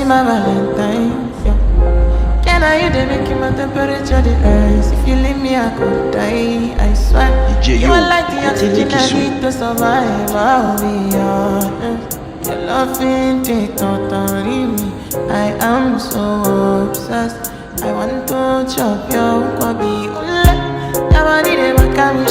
my Valentine. Yeah. Can I you they make my temperature the rise? If you leave me, I could die. I swear. DJ You Yo, are like the oxygen I Telikisu. need to survive. I'll be honest. Your loving take totally me. I am so obsessed. I want to chop your kwabi. Your body they make me